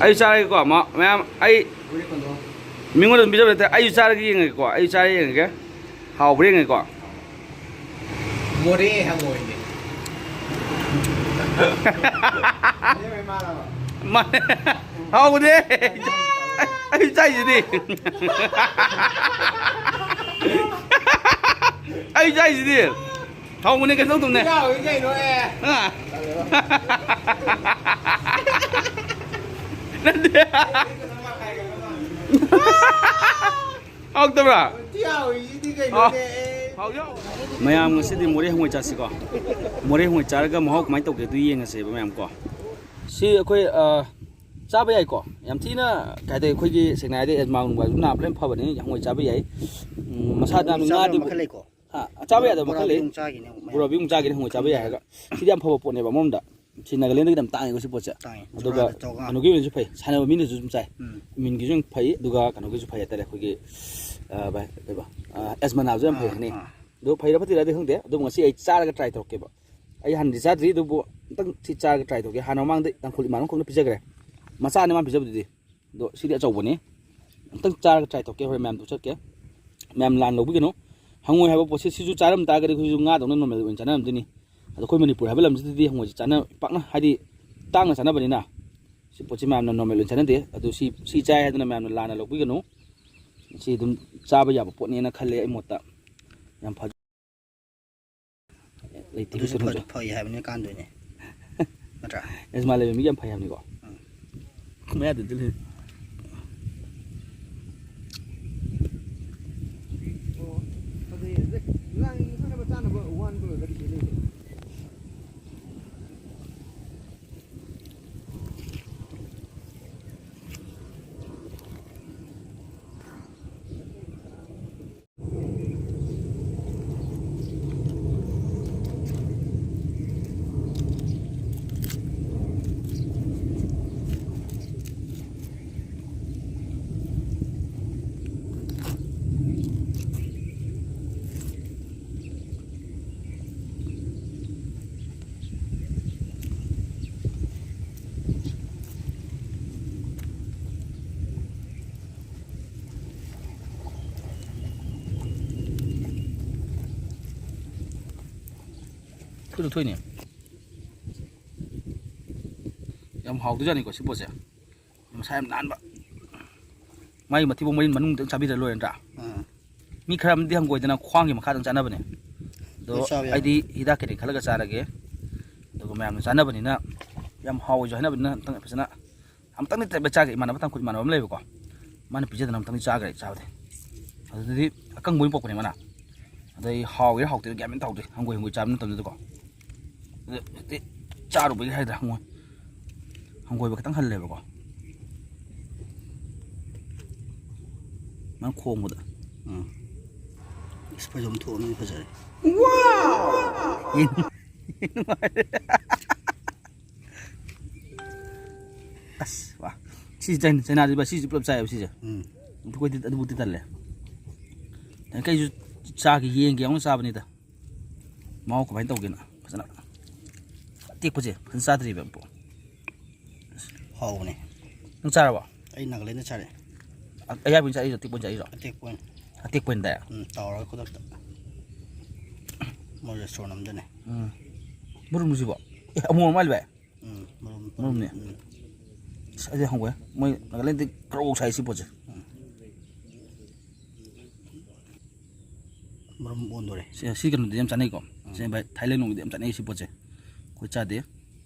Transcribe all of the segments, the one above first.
ꯑꯩ ꯆꯥꯔꯒꯦꯀꯣ ꯃꯌꯥꯝ ꯑꯩ ꯃꯤꯉꯣꯟꯗ ꯄꯤꯖꯕ ꯅꯠꯇꯦ ꯑꯩꯁꯨ ꯆꯥꯔꯒ ꯌꯦꯡꯉꯒꯦꯀꯣ ꯑꯩ ꯆꯥꯔ ꯌꯦꯡꯉꯒꯦ ꯍꯥꯎꯕ꯭ꯔꯥ ꯌꯦꯡꯉꯒꯦꯀꯣ ꯃꯣꯔꯦ ꯍꯪꯉꯣꯏꯅꯦ ꯍꯥꯎꯕꯅꯦ ꯑꯩ ꯆꯥꯏꯁꯤꯗꯤ ꯑꯩ ꯆꯥꯏꯁꯤꯗꯤ ꯍꯥꯎꯕꯅꯦ ꯀꯩꯅꯣ ꯇꯧꯗꯧꯅꯦ ꯅꯠꯇꯦ ꯍꯥꯎꯇꯕ꯭ꯔꯥ ꯃꯌꯥꯝ ꯉꯁꯤꯗꯤ ꯃꯣꯔꯦ ꯍꯪꯉꯣꯏ ꯆꯥꯁꯤꯀꯣ ꯃꯣꯔꯦ ꯍꯪꯉꯣꯏ ꯆꯥꯔꯒ ꯃꯍꯥꯎ ꯀꯃꯥꯏꯅ ꯇꯧꯒꯦ ꯑꯗꯨ ꯌꯦꯡꯉꯁꯦꯕ ꯃꯌꯥꯝ ꯀꯣ ꯁꯤ ꯑꯩꯈꯣꯏ ꯆꯥꯕ ꯌꯥꯏꯀꯣ ꯌꯥꯝ ꯊꯤꯅ ꯀꯩ ꯍꯥꯏꯇꯥꯔꯦ ꯑꯩꯈꯣꯏꯒꯤ ꯁꯦꯡꯅ ꯍꯥꯏꯔꯗꯤ ꯑꯦꯖꯃꯥ ꯅꯨꯡꯕꯥ ꯑꯗꯨꯝ ꯅꯥꯕ ꯂꯣꯏꯅ ꯐꯕꯅꯤ ꯍꯪꯉꯣꯏ ꯆꯥꯕ ꯌꯥꯏ ꯃꯁꯥꯗ ꯉꯥꯗꯤ ꯆꯥꯕ ꯌꯥꯗꯕ ꯃꯈꯜ ꯂꯩ ꯕꯣꯔꯥꯕꯤ ꯑꯃꯨꯛ ꯆꯥꯒꯦꯅꯤ ꯍꯪꯉꯣꯏ ꯆꯥꯕ ꯌꯥꯏ ꯍꯥꯏꯔꯒ ꯁꯤꯗꯤ ꯌꯥꯝ ꯐꯕ ꯄꯣꯠꯅꯦꯕ ꯑꯃꯔꯣꯝꯗ ꯁꯤ ꯅꯥꯒꯥꯂꯦꯟꯗꯒꯤ ꯌꯥꯝ ꯇꯥꯡꯉꯦꯀꯣ ꯁꯤ ꯄꯣꯠꯁꯦ ꯑꯗꯨꯒ ꯀꯩꯅꯣꯒꯤ ꯑꯣꯏꯅꯁꯨ ꯐꯩ ꯁꯥꯟꯅꯕ ꯃꯤꯅꯁꯨ ꯑꯗꯨꯝ ꯆꯥꯏ ꯏꯃ꯭ꯌꯨꯟꯒꯤꯁꯨ ꯌꯥꯝ ꯐꯩ ꯑꯗꯨꯒ ꯀꯩꯅꯣꯒꯤꯁꯨ ꯐꯩ ꯍꯥꯏꯇꯥꯔꯦ ꯑꯩꯈꯣꯏꯒꯤ ꯑꯦꯖꯃꯥ ꯅꯥꯕꯁꯨ ꯌꯥꯝ ꯐꯩ ꯍꯥꯏꯅꯤ ꯑꯗꯨ ꯐꯩꯔ ꯐꯠꯇ꯭ꯔꯗꯤ ꯈꯪꯗꯦ ꯑꯗꯨꯕꯨ ꯉꯁꯤ ꯑꯩ ꯆꯥꯔꯒ ꯇ꯭ꯔꯥꯏ ꯇꯧꯔꯛꯀꯦꯕ ꯑꯩ ꯍꯥꯟꯅꯗꯤ ꯆꯥꯗ꯭ꯔꯤ ꯑꯗꯨꯕꯨ ꯑꯝꯇꯪ ꯁꯤ ꯆꯥꯔꯒ ꯇ꯭ꯔꯥꯏ ꯇꯧꯒꯦ ꯍꯥꯟꯅ ꯃꯃꯥꯡꯗ ꯇꯥꯡꯈꯨꯜ ꯏꯃꯥꯟꯅꯕꯈꯣꯏꯅ ꯄꯤꯖꯈ꯭ꯔꯦ ꯃꯆꯥꯅꯤ ꯃꯥꯅ ꯄꯤꯖꯕꯗꯨꯗꯤ ꯑꯗꯣ ꯁꯤꯗꯤ ꯑꯆꯧꯕꯅꯤ ꯑꯝꯇꯪ ꯆꯥꯔꯒ ꯇ꯭ꯔꯥꯏ ꯇꯧꯔꯛꯀꯦ ꯍꯣꯔꯦꯟ ꯃꯌꯥꯝ ꯆꯠꯀꯦ ꯃꯌꯥꯝ ꯂꯥꯟ ꯂꯧꯕꯤꯒꯅꯨ ꯍꯪꯉꯣꯏ ꯍꯥꯏꯕ ꯄꯣꯠꯁꯦ ꯁꯤꯁꯨ ꯆꯥꯔꯝ ꯇꯥꯔꯒꯗꯤ ꯑꯩꯈꯣꯏꯁꯨ ꯉꯥꯗꯧꯅ ꯅꯣꯔꯃꯦꯜ ꯑꯣꯏꯅ ꯆꯥꯅꯔꯝꯗꯣꯏꯅꯤ ꯑꯗꯣ ꯑꯩꯈꯣꯏ ꯃꯅꯤꯄꯨꯔ ꯍꯥꯏꯕ ꯂꯝꯁꯤꯗꯗꯤ ꯍꯪꯉꯣꯏꯁꯤ ꯄꯥꯛꯅ ꯍꯥꯏꯗꯤ ꯇꯥꯡꯅ ꯆꯥꯅꯕꯅꯤꯅ ꯁꯤ ꯄꯣꯠꯁꯤ ꯃꯌꯥꯝꯅ ꯅꯣꯔꯃꯦꯜ ꯑꯣꯏꯅ ꯆꯥꯅꯗꯦ ꯑꯗꯨ ꯁꯤ ꯆꯥꯏ ꯍꯥꯏꯗꯅ ꯃꯌꯥꯝꯅ ꯂꯥꯟꯅ ꯂꯧꯕꯤꯒꯅꯨ ꯁꯤ ꯑꯗꯨꯝ ꯆꯥꯕ ꯌꯥꯕ ꯄꯣꯠꯅꯦꯅ ꯈꯜꯂꯦ ꯑꯩ ꯃꯣꯠꯇ ꯌꯥꯝ ꯐꯖꯩ ꯑꯗꯨꯁꯨ ꯐꯩ ꯍꯥꯏꯕꯅꯤ ꯀꯥꯟꯗꯣꯏꯅꯦ ꯅꯠꯇ꯭ꯔꯥ ꯑꯦꯖꯃꯥ ꯂꯩꯕ ꯃꯤ ꯌꯥꯝ ꯐꯩ ꯍꯥꯏꯕꯅꯤꯀꯣ ꯃꯌꯥꯗꯨꯗꯤ ꯊꯣꯏꯅꯦ ꯌꯥꯝ ꯍꯥꯎꯗꯣꯏꯖꯥꯠꯅꯤꯀꯣ ꯁꯤ ꯄꯣꯠꯁꯦ ꯃꯁꯥ ꯌꯥꯝ ꯅꯥꯟꯕ ꯃꯥꯒꯤ ꯃꯊꯤꯕꯣꯡ ꯃꯔꯤꯟ ꯃꯅꯨꯡꯗ ꯆꯥꯕꯤꯗ꯭ꯔ ꯂꯣꯏꯔꯦ ꯅꯠꯇ꯭ꯔꯥ ꯃꯤ ꯈꯔ ꯑꯃꯗꯤ ꯍꯪꯒꯣꯏꯗꯅ ꯈ꯭ꯋꯥꯡꯒꯤ ꯃꯈꯥꯗꯪ ꯆꯥꯅꯕꯅꯦ ꯑꯗꯣ ꯑꯩꯗꯤ ꯍꯤꯗꯥꯛ ꯀꯩꯀꯩ ꯈꯜꯂꯒ ꯆꯥꯔꯒꯦ ꯑꯗꯨꯒ ꯃꯌꯥꯝꯅ ꯆꯥꯅꯕꯅꯤꯅ ꯌꯥꯝ ꯍꯥꯎꯋꯦꯁꯨ ꯍꯥꯏꯅꯕꯅꯤꯅ ꯑꯝꯇꯪ ꯐꯖꯅ ꯑꯝꯇꯪꯗꯤ ꯇ꯭ꯔꯥꯏ ꯆꯥꯒꯦ ꯏꯃꯥꯟꯅꯕ ꯇꯥꯡꯈꯨꯜ ꯏꯃꯥꯟꯅꯕ ꯑꯃ ꯂꯩꯕꯀꯣ ꯃꯥꯅ ꯄꯤꯖꯗꯅ ꯑꯝꯇꯪꯗꯤ ꯆꯥꯈ꯭ꯔꯦ ꯆꯥꯕꯗꯤ ꯑꯗꯨꯗꯤ ꯑꯀꯪꯕ ꯑꯣꯏꯅ ꯄꯣꯛꯄꯅꯦ ꯃꯥꯅ ꯑꯗꯩ ꯍꯥꯎꯒꯦꯔ ꯍꯥꯎꯇꯦꯔ ꯒ꯭ꯌꯥꯟ ꯃꯦꯟ ꯇꯥꯍꯧꯗꯦ ꯍꯪꯒꯣꯏ ꯆꯥꯕ ꯃꯇꯝꯗꯨꯗꯀꯣ ꯑꯗꯨ ꯆꯥꯔꯨꯕꯒꯤ ꯍꯥꯏꯗ꯭ꯔꯥ ꯍꯪꯒꯣꯏꯕ ꯈꯤꯇꯪ ꯍꯜꯂꯦꯕꯀꯣ ꯃꯥꯅ ꯈꯣꯡꯕꯗ ꯐꯖꯕ ꯊꯣꯛꯑꯅꯤ ꯐꯖꯔꯦ ꯑꯁ ꯋꯥ ꯁꯤꯁꯦ ꯆꯩꯅꯥꯗꯤ ꯁꯤꯁꯦ ꯄꯨꯂꯞ ꯆꯥꯏꯑꯕ ꯁꯤꯁꯦ ꯑꯩꯈꯣꯏꯗꯤ ꯑꯗꯨꯕꯨꯗꯤ ꯇꯜꯂꯦ ꯀꯩꯁꯨ ꯆꯥꯒꯦ ꯌꯦꯡꯒꯦ ꯑꯃꯨꯛ ꯆꯥꯕꯅꯤꯗ ꯃꯍꯥꯎ ꯀꯃꯥꯏꯅ ꯇꯧꯒꯦꯅ ꯐꯖꯅ ꯑꯇꯦꯛꯄꯁꯦ ꯐꯖꯅ ꯆꯥꯗ꯭ꯔꯤꯕ ꯑꯃꯨꯛ ꯍꯥꯎꯕꯅꯦ ꯅꯪ ꯆꯥꯔꯕꯣ ꯑꯩ ꯅꯥꯒꯥꯂꯦꯟꯗ ꯆꯥꯔꯦ ꯑꯌꯥꯏꯕ ꯑꯣꯏꯅ ꯆꯥꯔꯤꯔꯣ ꯑꯇꯦꯛꯄ ꯑꯣꯏꯅ ꯆꯥꯔꯤꯔꯣ ꯑꯇꯦꯛꯄ ꯑꯣꯏꯅ ꯑꯇꯦꯛꯄ ꯑꯣꯏꯅ ꯗꯥꯏꯔꯦꯛ ꯇꯥꯎꯔꯒ ꯈꯨꯗꯛꯇ ꯃꯣꯏ ꯔꯦꯁꯇꯨꯔꯦꯟ ꯑꯃꯗꯅꯦ ꯃꯔꯨꯝꯁꯤꯕꯣ ꯑꯃꯨꯛ ꯃꯥꯜꯂꯤ ꯚꯥꯏ ꯃꯔꯨꯝꯅꯦ ꯑꯁ ꯑꯩꯗꯤ ꯍꯪꯒꯣꯏ ꯃꯣꯏ ꯅꯥꯒꯥꯂꯦꯟꯗꯤ ꯀꯔꯧ ꯁꯥꯏ ꯁꯤ ꯄꯣꯠꯁꯦ ꯃꯔꯨꯝ ꯑꯣꯟꯗꯣꯔꯦ ꯁꯤ ꯀꯩꯅꯣꯗꯤ ꯌꯥꯝ ꯆꯥꯅꯩꯀꯣ ꯁꯤ ꯚꯥꯏ ꯊꯥꯏꯂꯦꯟ ꯂꯣꯝꯒꯤꯗꯤ ꯌꯥꯝ ꯆꯥꯅꯩ ꯁꯤ ꯄꯣꯠꯁꯦ ꯑꯩꯈꯣꯏ ꯆꯥꯗꯦ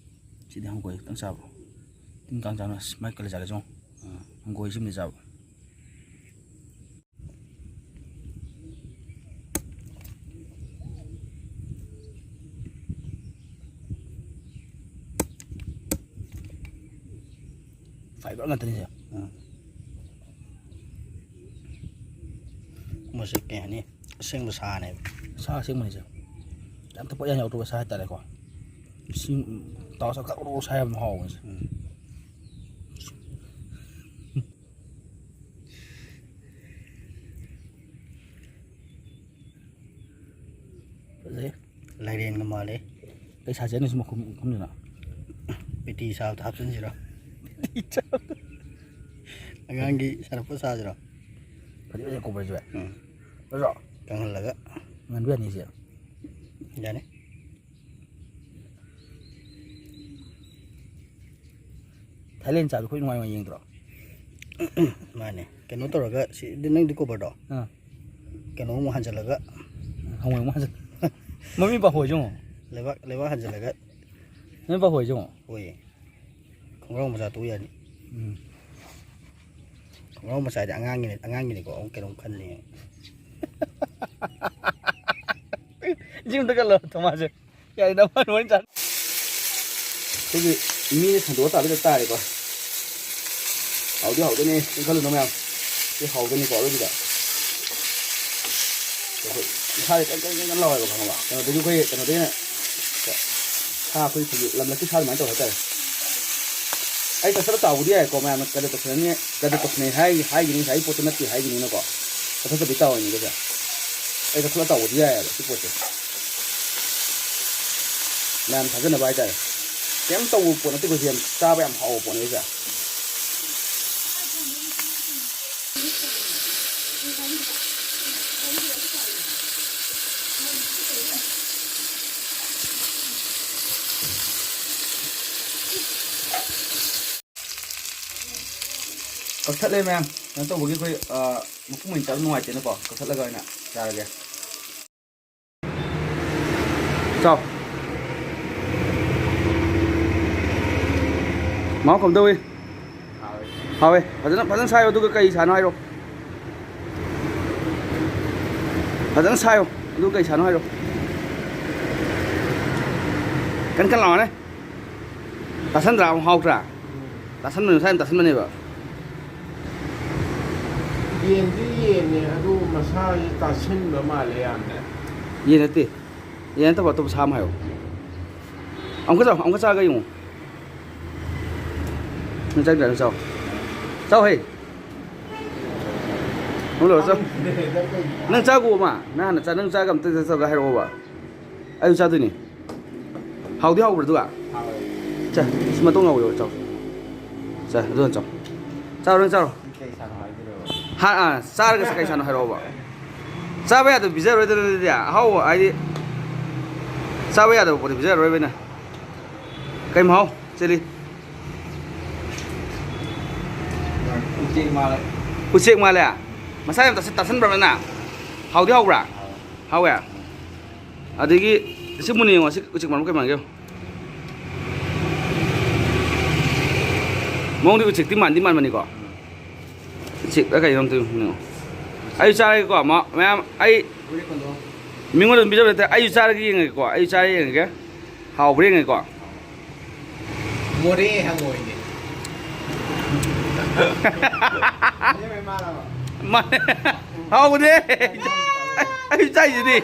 ꯁꯤꯗꯤ ꯍꯪꯒꯣꯏ ꯈꯤꯇꯪ ꯆꯥꯕ ꯇꯤꯟ ꯀꯥꯡ ꯆꯥꯅ ꯃꯥꯏ ꯀꯂꯦꯖꯥꯒꯁꯦ ꯍꯪꯒꯣꯏ ꯁꯤꯃꯗꯤ ꯆꯥꯕ ꯐꯥꯏꯕꯔ ꯉꯥꯛꯇꯅꯤꯁꯦ ꯃꯣꯏꯁꯦ ꯀꯩ ꯍꯥꯏꯅꯤ ꯑꯁꯦꯡꯕ ꯁꯥꯅꯦꯕ ꯁꯥ ꯑꯁꯦꯡꯕꯅꯤꯁꯦ ꯌꯥꯝ ꯊꯛꯄ ꯌꯥꯝ ꯌꯥꯎꯗ꯭ꯔꯕ ꯁꯥ ꯍꯥꯏꯇꯥꯔꯦꯀꯣ ꯏꯁꯤꯡ ꯇꯥꯎꯔ ꯀꯛ ꯁꯥ ꯌꯥꯝ ꯍꯥꯎꯕꯅꯤꯁꯦ ꯐꯖꯩ ꯂꯥꯏꯔꯦꯟꯒ ꯃꯥꯜꯂꯦ ꯀꯩ ꯁꯥ ꯆꯦꯅꯁꯨ ꯃꯈꯨꯝꯗꯨꯅ ꯄꯦꯇꯤ ꯁꯥꯕꯗ ꯍꯥꯞꯆꯤꯟꯁꯤꯔꯣ ꯑꯉꯥꯡꯒꯤ ꯁꯥꯟꯅꯄꯣꯠ ꯁꯥꯁꯤꯔꯣ ꯐꯗꯤ ꯀꯣꯕꯔꯁꯨ ꯎꯝ ꯅꯠꯇ꯭ꯔꯣ ꯀꯪꯍꯜꯂꯒ ꯉꯟꯕ ꯌꯥꯅꯤꯁꯦ ꯌꯥꯅꯤ ꯊꯥꯏꯂꯦꯟ ꯆꯥꯕꯗꯣ ꯑꯩꯈꯣꯏ ꯅꯨꯡꯉꯥꯏ ꯌꯦꯡꯗ꯭ꯔꯣ ꯃꯥꯅꯦ ꯀꯩꯅꯣ ꯇꯧꯔꯒ ꯁꯤꯗꯤ ꯅꯪꯗꯤ ꯀꯣꯕꯔꯗꯣ ꯑꯥ ꯀꯩꯅꯣꯃꯨꯛ ꯍꯟꯖꯤꯜꯂꯒ ꯍꯪꯉꯣꯏ ꯑꯃꯨꯛ ꯍꯟꯖꯤꯜ ꯃꯃꯤꯡ ꯄꯥꯍꯣꯏ ꯆꯉꯣ ꯂꯩꯕꯥꯛ ꯍꯟꯖꯤꯜꯂꯒ ꯃꯃꯤꯡ ꯄꯥꯍꯣꯏ ꯆꯉꯣ ꯑꯣꯏꯌꯦ ꯈꯣꯡꯒ꯭ꯔꯥꯎ ꯃꯆꯥ ꯇꯨ ꯌꯥꯅꯤ ꯎꯝ ꯈꯣꯡꯒ꯭ꯔꯥꯎ ꯃꯆꯥꯗꯤ ꯑꯉꯥꯡꯒꯤꯅꯤꯀꯣ ꯑꯃꯨꯛ ꯀꯩꯅꯣꯝ ꯈꯜꯂꯤ ꯖꯤꯝꯗ ꯀꯜꯂꯣ ꯊꯣꯃꯥꯁꯦ ꯌꯥꯏꯗ ꯋꯥꯔꯤ ꯆꯥ ꯑꯩꯈꯣꯏꯒꯤ ꯃꯤꯅ ꯁꯟꯗꯣꯛꯑ ꯇꯥꯕꯤꯗ ꯇꯥꯔꯦꯀꯣ ꯍꯥꯎꯗꯤ ꯍꯥꯎꯗꯣꯏꯅꯦ ꯈꯜꯂꯨꯅꯣ ꯃꯌꯥꯝ ꯁꯤ ꯍꯥꯎꯗꯣꯏꯅꯤꯀꯣ ꯑꯔꯣꯏꯕꯤꯗ ꯑꯩꯈꯣꯏ ꯏꯁꯥꯁꯦ ꯀꯟ ꯂꯥꯎꯋꯦꯕ ꯈꯪꯉꯕ ꯀꯩꯅꯣꯗꯒꯤ ꯑꯩꯈꯣꯏ ꯀꯩꯅꯣꯗꯒꯤ ꯁꯥ ꯑꯩꯈꯣꯏ ꯂꯝꯂꯛꯀꯤ ꯁꯥ ꯑꯗꯨꯃꯥꯏꯅ ꯇꯧꯕ ꯍꯥꯏꯇꯥꯔꯦ ꯑꯩ ꯀꯛꯊꯠꯂ ꯇꯥꯎꯕꯗꯤ ꯌꯥꯏꯀꯣ ꯃꯌꯥꯝꯅ ꯀꯗ ꯇꯧꯁꯟꯅꯩ ꯍꯥꯏꯒꯤꯅꯤ ꯉꯁꯥꯏ ꯄꯣꯠꯇꯨ ꯅꯠꯇꯦ ꯍꯥꯏꯒꯤꯅꯤꯅꯀꯣ ꯀꯛꯊꯠꯇꯕꯤ ꯇꯥꯎꯏꯅꯤ ꯀꯩꯁꯦ ꯑꯩ ꯀꯛꯊꯠꯂ ꯇꯥꯎꯕꯗꯤ ꯌꯥꯏꯑꯕ ꯁꯤ ꯄꯣꯠꯁꯦ ꯃꯌꯥꯝ ꯊꯥꯖꯅꯕ ꯍꯥꯏꯇꯥꯔꯦ ꯀꯩꯝ ꯇꯧꯕ ꯄꯣꯠ ꯅꯠꯇꯦ ꯑꯩꯈꯣꯏꯁꯦ ꯌꯥꯝ ꯆꯥꯕ ꯌꯥꯝ ꯍꯥꯎꯕ ꯄꯣꯠꯅꯦ ꯑꯩꯁꯦ ꯀꯛꯊꯠꯂꯦ ꯃꯌꯥꯝ ꯀꯩꯅꯣ ꯇꯧꯕꯒꯤ ꯑꯩꯈꯣꯏ ꯃꯄꯨꯡ ꯑꯣꯏꯅ ꯆꯥꯕ ꯅꯨꯡꯉꯥꯏꯇꯦꯅꯀꯣ ꯀꯛꯊꯠꯂꯒ ꯑꯣꯏꯅ ꯆꯥꯔꯒꯦ ꯆꯥꯎ ꯃꯍꯥꯎ ꯀꯝꯗꯧꯏ ꯍꯥꯎꯋꯦ ꯐꯖꯅ ꯁꯥꯏꯌꯣ ꯑꯗꯨꯒ ꯀꯩ ꯁꯥꯅꯣ ꯍꯥꯏꯔꯣ ꯐꯖꯅ ꯁꯥꯏꯌꯣ ꯑꯗꯨꯒ ꯀꯩ ꯁꯥꯅꯣ ꯍꯥꯏꯔꯣ ꯀꯟ ꯂꯥꯎꯅꯦ ꯇꯥꯁꯟꯗ꯭ꯔꯥ ꯑꯃꯨꯛ ꯍꯥꯎꯇ꯭ꯔꯥ ꯇꯥꯁꯟꯕꯅꯦ ꯃꯁꯥ ꯌꯥꯝ ꯇꯥꯁꯟꯕꯅꯦꯕ ꯌꯦꯟꯗꯤ ꯌꯦꯟꯅꯦ ꯑꯗꯨ ꯃꯁꯥꯁꯤ ꯇꯥꯁꯤꯟꯕ ꯃꯥꯜꯂꯦ ꯌꯥꯝꯅ ꯌꯦꯟ ꯅꯠꯇꯦ ꯌꯦꯟ ꯅꯠꯇꯕ ꯑꯇꯣꯞꯄ ꯁꯥ ꯑꯃ ꯍꯥꯏꯌꯣ ꯑꯃꯨꯛꯀ ꯆꯥꯒ ꯌꯦꯡꯉꯨ ꯅꯪ ꯆꯥꯗ꯭ꯔꯥ ꯆꯥꯎ ꯆꯥꯎ ꯍꯦ ꯑꯃꯨꯛ ꯂꯧꯔ ꯆꯥꯎ ꯅꯪ ꯆꯥꯒꯣ ꯑꯃ ꯅꯪ ꯍꯥꯟꯅ ꯅꯪ ꯆꯥꯒ ꯑꯝꯇ ꯆꯠꯆꯕ ꯍꯥꯏꯔꯛꯑꯣꯕ ꯑꯩꯁꯨ ꯆꯥꯗꯣꯏꯅꯤ ꯍꯥꯎꯗꯤ ꯍꯥꯎꯕ꯭ꯔꯥ ꯑꯗꯨꯒ ꯆꯥ ꯁꯤ ꯃꯇꯣꯡ ꯌꯥꯎꯕ ꯆꯥꯎ ꯆꯥ ꯑꯗꯨꯅ ꯆꯥꯎ ꯆꯥꯔꯣ ꯅꯪ ꯆꯥꯔꯣ ꯆꯥꯔꯒ ꯀꯩ ꯁꯥꯅꯣ ꯍꯥꯏꯔꯛꯑꯣꯕ ꯆꯥꯕ ꯌꯥꯗꯕ ꯄꯤꯖꯔꯣꯏꯗꯅ ꯑꯗꯨꯗꯤ ꯑꯍꯥꯎꯕ ꯍꯥꯏꯗꯤ ꯆꯥꯕ ꯌꯥꯗꯕ ꯄꯣꯠꯇꯤ ꯄꯤꯖꯔꯔꯣꯏꯕꯩꯅ ꯀꯩ ꯃꯍꯥꯎ ꯆꯦꯜꯂꯤ ꯎꯆꯦꯛ ꯃꯥꯜꯂꯦ ꯃꯁꯥ ꯌꯥꯝ ꯇꯥꯁꯟꯕ꯭ꯔꯅ ꯍꯥꯎꯗꯤ ꯍꯥꯎꯕ꯭ꯔꯥ ꯍꯥꯎꯋꯦ ꯑꯗꯒꯤ ꯁꯤ ꯃꯨꯟꯅ ꯌꯦꯡꯉꯣ ꯁꯤ ꯎꯆꯦꯛ ꯃꯥꯟꯕ ꯀꯩ ꯃꯥꯟꯒꯦ ꯃꯑꯣꯡꯗꯤ ꯎꯆꯦꯛꯇꯤ ꯃꯥꯟꯗꯤ ꯃꯥꯟꯕꯅꯤꯀꯣ ꯎꯆꯦꯛꯂ ꯀꯩꯅꯣ ꯑꯝꯇ ꯌꯦꯡꯉꯣ ꯑꯩꯁꯨ ꯆꯥꯔꯒꯦꯀꯣ ꯃꯌꯥꯝ ꯑꯩ ꯃꯤꯉꯣꯟꯗ ꯑꯗꯨꯝ ꯄꯤꯖꯕ ꯅꯠꯇꯦ ꯑꯩꯁꯨ ꯆꯥꯔꯒ ꯌꯦꯡꯉꯒꯦꯀꯣ ꯑꯩꯁꯨ ꯆꯥꯔꯒ ꯌꯦꯡꯉꯒꯦ ꯍꯥꯎꯕ꯭ꯔꯥ ꯌꯦꯡꯉꯒꯦꯀꯣ ꯃꯣꯔꯦ ꯍꯪꯉꯣꯏꯅꯦ ꯃꯥꯅꯦ ꯍꯥꯎꯕꯅꯦ ꯑꯩꯁꯨ ꯆꯥꯏꯁꯤꯗꯤ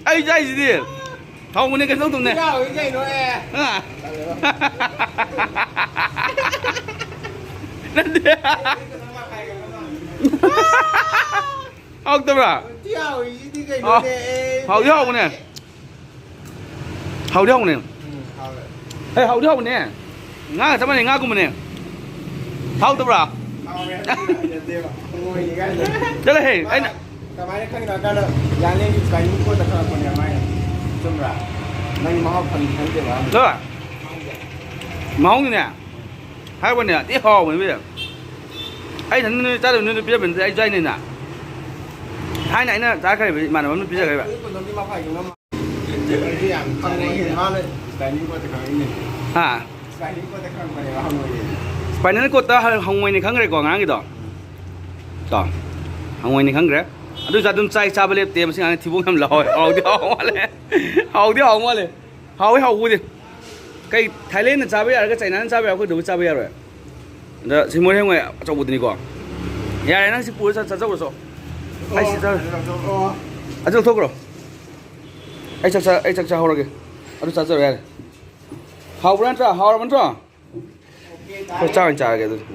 ꯑꯩꯁꯨ ꯆꯥꯏꯁꯤꯗꯤ ꯍꯥꯎꯕꯅꯦ ꯀꯩꯅꯣ ꯇꯧꯗꯕꯅꯦ ꯀꯩꯅꯣ ꯅꯠꯇꯦ ꯍꯥꯎꯇꯕ꯭ꯔꯥ ꯍꯥꯎꯗꯤ ꯍꯥꯎꯕꯅꯦ ꯍꯥꯎꯗꯤ ꯍꯥꯎꯕꯅꯦ ꯍꯦ ꯍꯥꯎꯗꯤ ꯍꯥꯎꯕꯅꯦ ꯉꯥꯒ ꯆꯞ ꯃꯥꯟꯅꯩ ꯉꯥꯒꯨꯝꯕꯅꯦ ꯍꯥꯎꯇꯕ꯭ꯔꯥ ꯆꯠꯂ ꯍꯦ ꯑꯩꯅ ꯀꯃꯥꯏꯅ ꯈꯪꯉꯤꯅꯣ ꯀꯥꯟꯗ ꯌꯥꯅꯦꯒꯤ ꯁꯨꯃꯥꯏꯅ ꯄꯣꯠꯇ ꯈꯪꯉꯛꯄꯅꯦ ꯃꯥꯏ ꯆꯨꯝꯕ꯭ꯔꯥ ꯅꯪ ꯃꯍꯥꯎ ꯈꯪꯗꯦꯕ ꯃꯍꯥꯎꯅꯤꯅꯦ ꯍꯥꯏꯕꯅꯦ ꯑꯇꯩ ꯍꯥꯎꯕꯅꯦ ꯑꯩ ꯅꯪ ꯆꯥꯗꯕ ꯅꯣꯏꯅ ꯄꯤꯖꯕꯅꯤꯅ ꯑꯩ ꯆꯥꯏꯅꯤꯅ ꯊꯥꯏꯅ ꯑꯩꯅ ꯆꯥꯈ꯭ꯔꯦꯕ ꯏꯃꯥꯟꯅꯕ ꯑꯃꯅ ꯄꯤꯖꯈ꯭ꯔꯦꯕ ꯍꯥ ꯁ꯭ꯄꯥꯏꯅꯦꯜ ꯀꯣꯠꯇ ꯍꯪꯉꯣꯏꯅꯤ ꯈꯪꯈ꯭ꯔꯦꯀꯣ ꯉꯔꯥꯡꯒꯤꯗꯣ ꯀꯣ ꯍꯪꯉꯣꯏꯅꯤ ꯈꯪꯈ꯭ꯔꯦ ꯑꯗꯨꯁꯨ ꯑꯗꯨꯝ ꯆꯥꯕ ꯂꯦꯞꯇꯦ ꯃꯁꯤ ꯉꯥꯡ ꯊꯤꯕꯣꯡ ꯌꯥꯝ ꯂꯥꯎꯋꯦ ꯍꯥꯎꯗꯤ ꯍꯥꯎ ꯃꯥꯜꯂꯦ ꯍꯥꯎꯗꯤ ꯍꯥꯎ ꯃꯥꯜꯂꯦ ꯍꯥꯎꯋꯤ ꯍꯥꯎꯕꯨꯗꯤ ꯀꯩ ꯊꯥꯏꯂꯦꯟꯗ ꯆꯥꯕ ꯌꯥꯔꯒ ꯆꯥꯏꯅꯥꯅ ꯆꯥꯕ ꯌꯥꯔ ꯑꯩꯈꯣꯏꯗꯕꯨ ꯆꯥꯕ ꯌꯥꯔꯣꯏ ꯑꯗ ꯁꯤ ꯃꯣꯔꯦ ꯍꯪꯉꯣꯏ ꯑꯆꯧꯕꯗꯨꯅꯤꯀꯣ ꯌꯥꯔꯦ ꯅꯪ ꯁꯤ ꯄꯨꯔ ꯆꯠꯆꯧꯔꯁꯨ ꯑꯩ ꯁꯤ ꯑꯗꯨ ꯂꯧꯊꯣꯛꯈ꯭ꯔꯣ ꯑꯩ ꯆꯥꯛ ꯆꯥꯍꯧꯔꯒꯦ ꯑꯗꯨ ꯆꯥꯖꯔꯣ ꯌꯥꯔꯦ ꯍꯥꯎꯕ꯭ꯔꯥ ꯅꯠꯇ꯭ꯔꯥ ꯍꯥꯎꯔꯕ ꯅꯠꯇ꯭ꯔꯣ ꯍꯣꯏ ꯆꯥ ꯑꯣꯏꯅ ꯆꯥꯔꯒꯦ ꯑꯗꯨꯗꯤ